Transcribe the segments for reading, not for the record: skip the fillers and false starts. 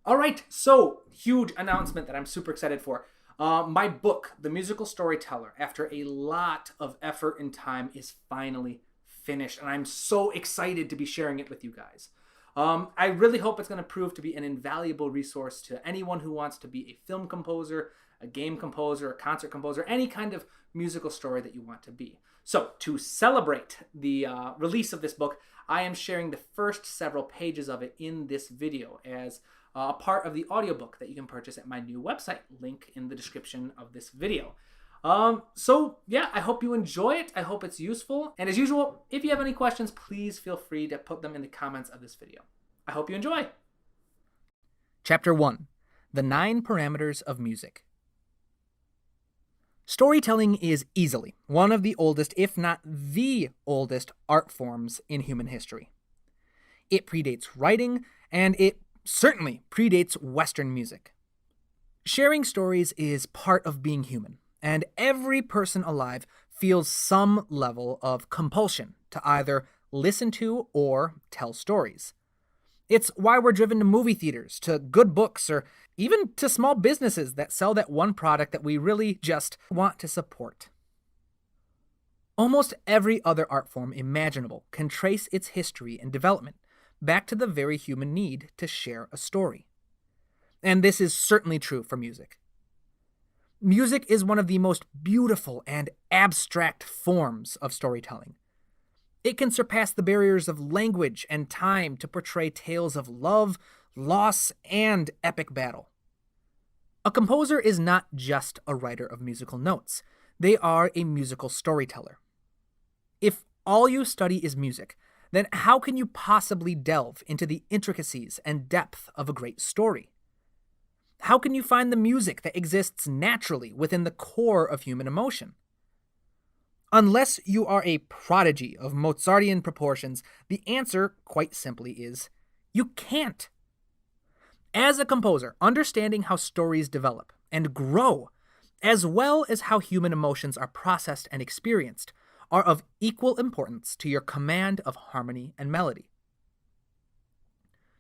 All right, so huge announcement that I'm super excited for. My book, The Musical Storyteller, after a lot of effort and time, is finally finished, and I'm so excited to be sharing it with you guys. I really hope it's going to prove to be an invaluable resource to anyone who wants to be a film composer, a game composer, a concert composer, any kind of musical story that you want to be. So, to celebrate the release of this book, I am sharing the first several pages of it in this video as a part of the audiobook that you can purchase at my new website, link in the description of this video. I hope you enjoy it. I hope it's useful. And as usual, if you have any questions, please feel free to put them in the comments of this video. I hope you enjoy. Chapter 1: The 9 Parameters of Music. Storytelling is easily one of the oldest, if not the oldest, art forms in human history. It predates writing, and it certainly predates Western music. Sharing stories is part of being human, and every person alive feels some level of compulsion to either listen to or tell stories. It's why we're driven to movie theaters, to good books, or even to small businesses that sell that one product that we really just want to support. Almost every other art form imaginable can trace its history and development back to the very human need to share a story. And this is certainly true for music. Music is one of the most beautiful and abstract forms of storytelling. It can surpass the barriers of language and time to portray tales of love, loss, and epic battle. A composer is not just a writer of musical notes. They are a musical storyteller. If all you study is music, then how can you possibly delve into the intricacies and depth of a great story? How can you find the music that exists naturally within the core of human emotion? Unless you are a prodigy of Mozartian proportions, the answer, quite simply, is you can't. As a composer, understanding how stories develop and grow, as well as how human emotions are processed and experienced, are of equal importance to your command of harmony and melody.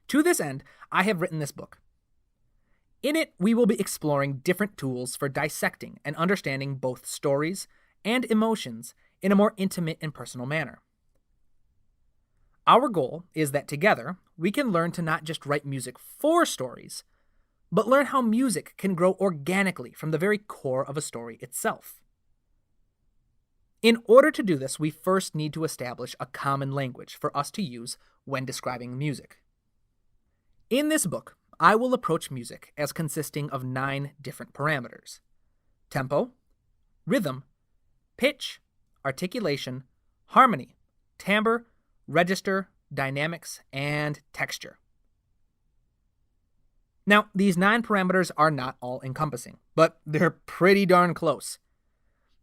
To this end, I have written this book. In it, we will be exploring different tools for dissecting and understanding both stories and emotions in a more intimate and personal manner. Our goal is that together, we can learn to not just write music for stories, but learn how music can grow organically from the very core of a story itself. In order to do this, we first need to establish a common language for us to use when describing music. In this book, I will approach music as consisting of 9 different parameters: tempo, rhythm, pitch, articulation, harmony, timbre, register, dynamics, and texture. Now, these 9 parameters are not all-encompassing, but they're pretty darn close.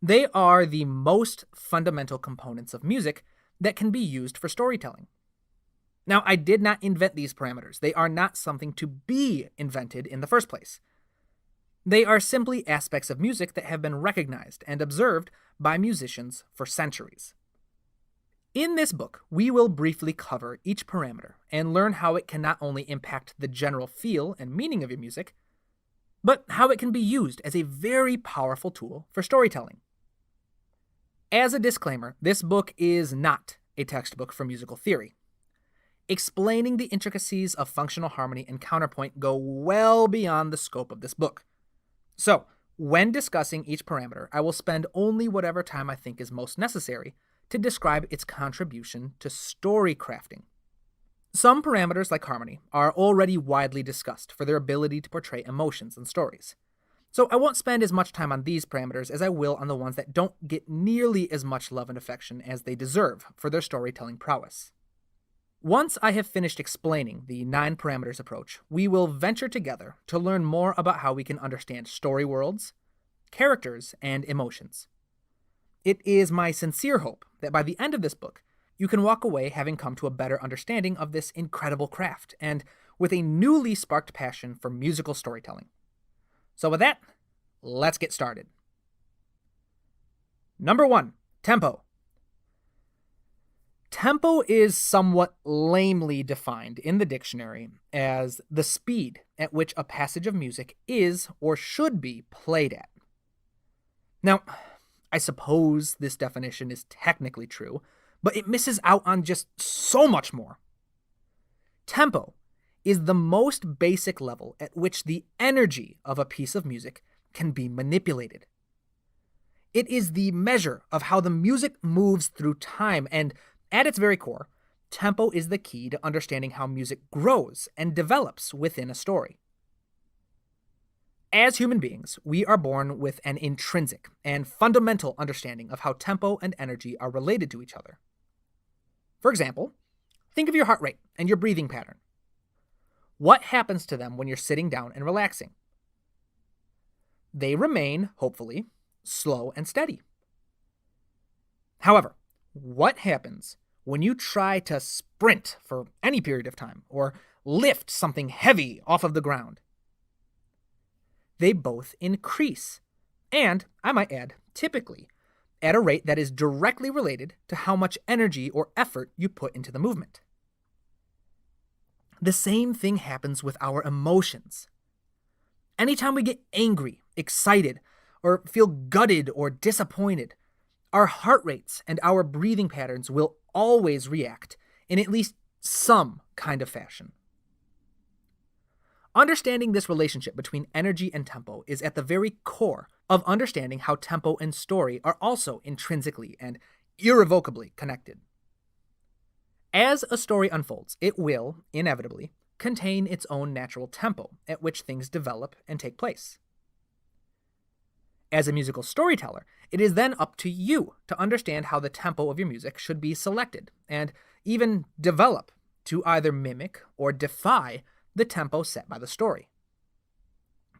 They are the most fundamental components of music that can be used for storytelling. Now, I did not invent these parameters. They are not something to be invented in the first place. They are simply aspects of music that have been recognized and observed by musicians for centuries. In this book, we will briefly cover each parameter and learn how it can not only impact the general feel and meaning of your music, but how it can be used as a very powerful tool for storytelling. As a disclaimer, this book is not a textbook for musical theory. Explaining the intricacies of functional harmony and counterpoint go well beyond the scope of this book. So, when discussing each parameter, I will spend only whatever time I think is most necessary to describe its contribution to story crafting. Some parameters, like harmony, are already widely discussed for their ability to portray emotions and stories. So I won't spend as much time on these parameters as I will on the ones that don't get nearly as much love and affection as they deserve for their storytelling prowess. Once I have finished explaining the 9 parameters approach, we will venture together to learn more about how we can understand story worlds, characters, and emotions. It is my sincere hope that by the end of this book, you can walk away having come to a better understanding of this incredible craft and with a newly sparked passion for musical storytelling. So with that, let's get started. Number 1, tempo. Tempo is somewhat lamely defined in the dictionary as the speed at which a passage of music is or should be played at. Now, I suppose this definition is technically true, but it misses out on just so much more. Tempo is the most basic level at which the energy of a piece of music can be manipulated. It is the measure of how the music moves through time, and at its very core, tempo is the key to understanding how music grows and develops within a story. As human beings, we are born with an intrinsic and fundamental understanding of how tempo and energy are related to each other. For example, think of your heart rate and your breathing pattern. What happens to them when you're sitting down and relaxing? They remain, hopefully, slow and steady. However, what happens when you try to sprint for any period of time or lift something heavy off of the ground? They both increase, and, I might add, typically, at a rate that is directly related to how much energy or effort you put into the movement. The same thing happens with our emotions. Anytime we get angry, excited, or feel gutted or disappointed, our heart rates and our breathing patterns will always react in at least some kind of fashion. Understanding this relationship between energy and tempo is at the very core of understanding how tempo and story are also intrinsically and irrevocably connected. As a story unfolds, it will, inevitably, contain its own natural tempo at which things develop and take place. As a musical storyteller, it is then up to you to understand how the tempo of your music should be selected and even develop to either mimic or defy the tempo set by the story.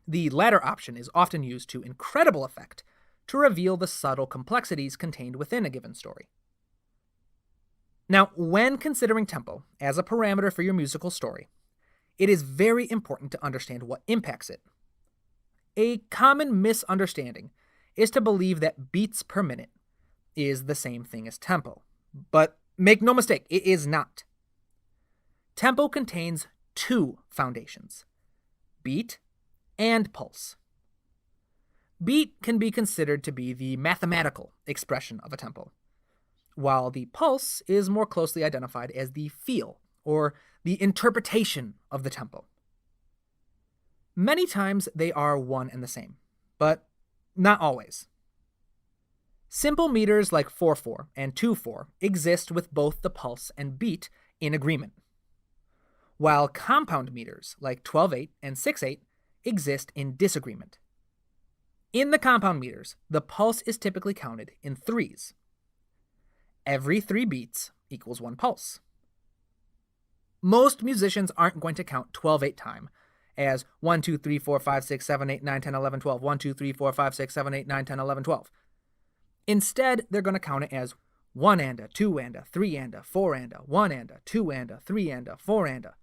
The latter option is often used to incredible effect to reveal the subtle complexities contained within a given story. Now, when considering tempo as a parameter for your musical story, it is very important to understand what impacts it. A common misunderstanding is to believe that beats per minute is the same thing as tempo. But make no mistake, it is not. Tempo contains two foundations: beat and pulse. Beat can be considered to be the mathematical expression of a tempo, while the pulse is more closely identified as the feel or the interpretation of the tempo. Many times they are one and the same, but not always. Simple meters like 4/4 and 2/4 exist with both the pulse and beat in agreement, while compound meters like 12/8 and 6/8 exist in disagreement. In the compound meters, the pulse is typically counted in threes. Every 3 beats equals 1 pulse. Most musicians aren't going to count 12/8 time as 1, 2, 3, 4, 5, 6, 7, 8, 9, 10, 11, 12, 1, 2, 3, 4, 5, 6, 7, 8, 9, 10, 11, 12. Instead, they're going to count it as 1 and a, 2 and a, 3 and a, 4 and a, 1 and a, 2 and a, 3 and a, 4 and a.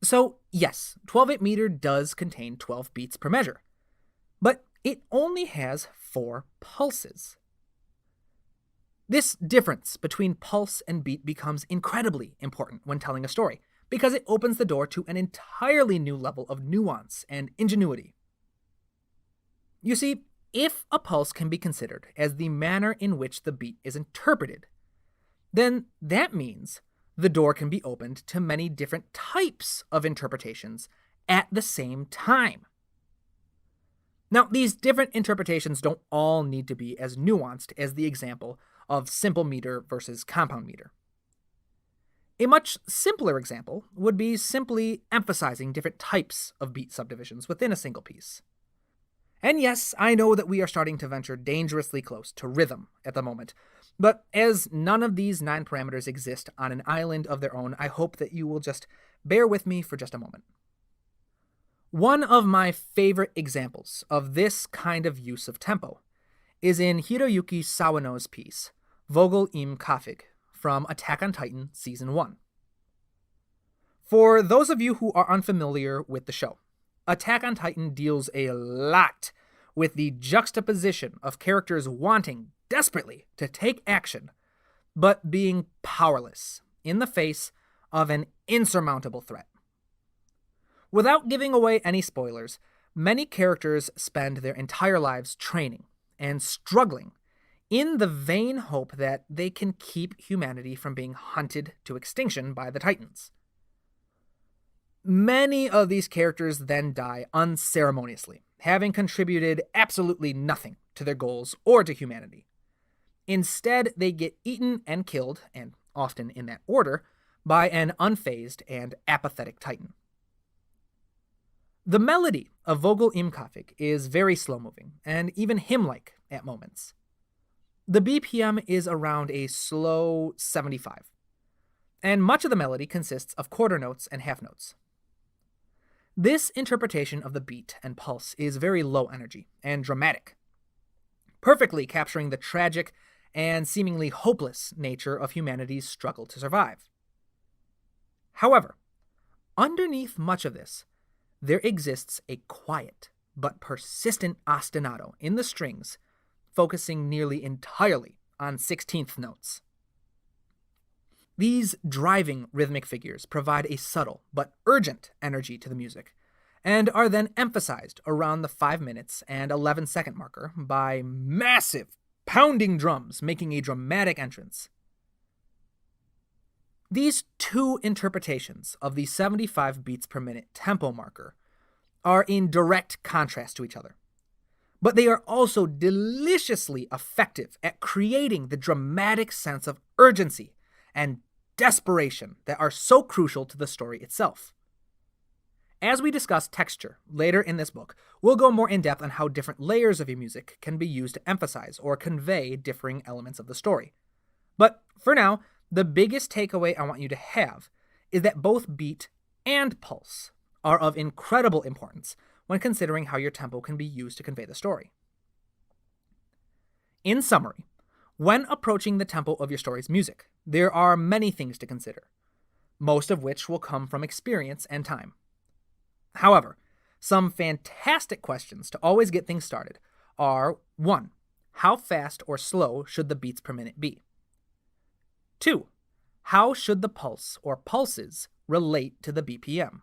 So, yes, 12/8 meter does contain 12 beats per measure, but it only has 4 pulses. This difference between pulse and beat becomes incredibly important when telling a story, because it opens the door to an entirely new level of nuance and ingenuity. You see, if a pulse can be considered as the manner in which the beat is interpreted, then that means the door can be opened to many different types of interpretations at the same time. Now, these different interpretations don't all need to be as nuanced as the example of simple meter versus compound meter. A much simpler example would be simply emphasizing different types of beat subdivisions within a single piece. And yes, I know that we are starting to venture dangerously close to rhythm at the moment, but as none of these 9 parameters exist on an island of their own, I hope that you will just bear with me for just a moment. One of my favorite examples of this kind of use of tempo is in Hiroyuki Sawano's piece, Vogel im Kaffig, from Attack on Titan Season 1. For those of you who are unfamiliar with the show, Attack on Titan deals a lot with the juxtaposition of characters wanting desperately to take action, but being powerless in the face of an insurmountable threat. Without giving away any spoilers, many characters spend their entire lives training and struggling in the vain hope that they can keep humanity from being hunted to extinction by the Titans. Many of these characters then die unceremoniously, having contributed absolutely nothing to their goals or to humanity. Instead, they get eaten and killed, and often in that order, by an unfazed and apathetic Titan. The melody of Vogel im Kaffig is very slow-moving, and even hymn-like at moments. The BPM is around a slow 75, and much of the melody consists of quarter notes and half notes. This interpretation of the beat and pulse is very low energy and dramatic, perfectly capturing the tragic and seemingly hopeless nature of humanity's struggle to survive. However, underneath much of this, there exists a quiet but persistent ostinato in the strings, focusing nearly entirely on 16th notes. These driving rhythmic figures provide a subtle but urgent energy to the music, and are then emphasized around the 5 minutes and 11-second marker by massive, pounding drums making a dramatic entrance. These two interpretations of the 75 beats per minute tempo marker are in direct contrast to each other, but they are also deliciously effective at creating the dramatic sense of urgency and desperation that are so crucial to the story itself. As we discuss texture later in this book, we'll go more in depth on how different layers of your music can be used to emphasize or convey differing elements of the story. But for now, the biggest takeaway I want you to have is that both beat and pulse are of incredible importance when considering how your tempo can be used to convey the story. In summary, when approaching the tempo of your story's music, there are many things to consider, most of which will come from experience and time. However, some fantastic questions to always get things started are: 1. How fast or slow should the beats per minute be? 2. How should the pulse or pulses relate to the BPM?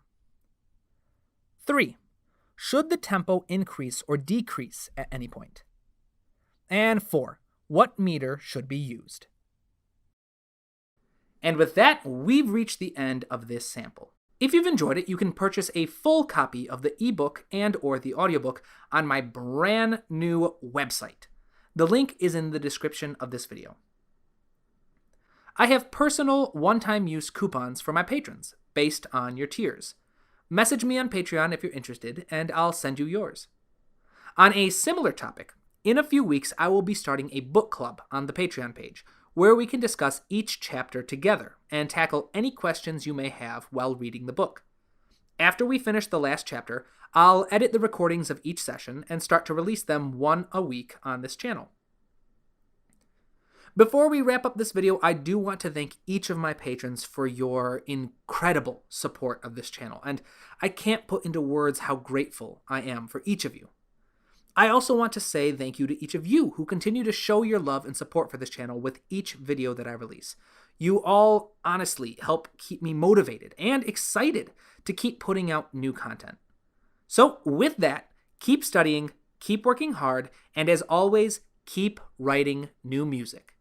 3. Should the tempo increase or decrease at any point? And 4. What meter should be used? And with that, we've reached the end of this sample. If you've enjoyed it, you can purchase a full copy of the ebook and/or the audiobook on my brand new website. The link is in the description of this video. I have personal one-time use coupons for my patrons based on your tiers. Message me on Patreon if you're interested, and I'll send you yours. On a similar topic, in a few weeks I will be starting a book club on the Patreon page, where we can discuss each chapter together and tackle any questions you may have while reading the book. After we finish the last chapter, I'll edit the recordings of each session and start to release them one a week on this channel. Before we wrap up this video, I do want to thank each of my patrons for your incredible support of this channel, and I can't put into words how grateful I am for each of you. I also want to say thank you to each of you who continue to show your love and support for this channel with each video that I release. You all honestly help keep me motivated and excited to keep putting out new content. So with that, keep studying, keep working hard, and as always, keep writing new music.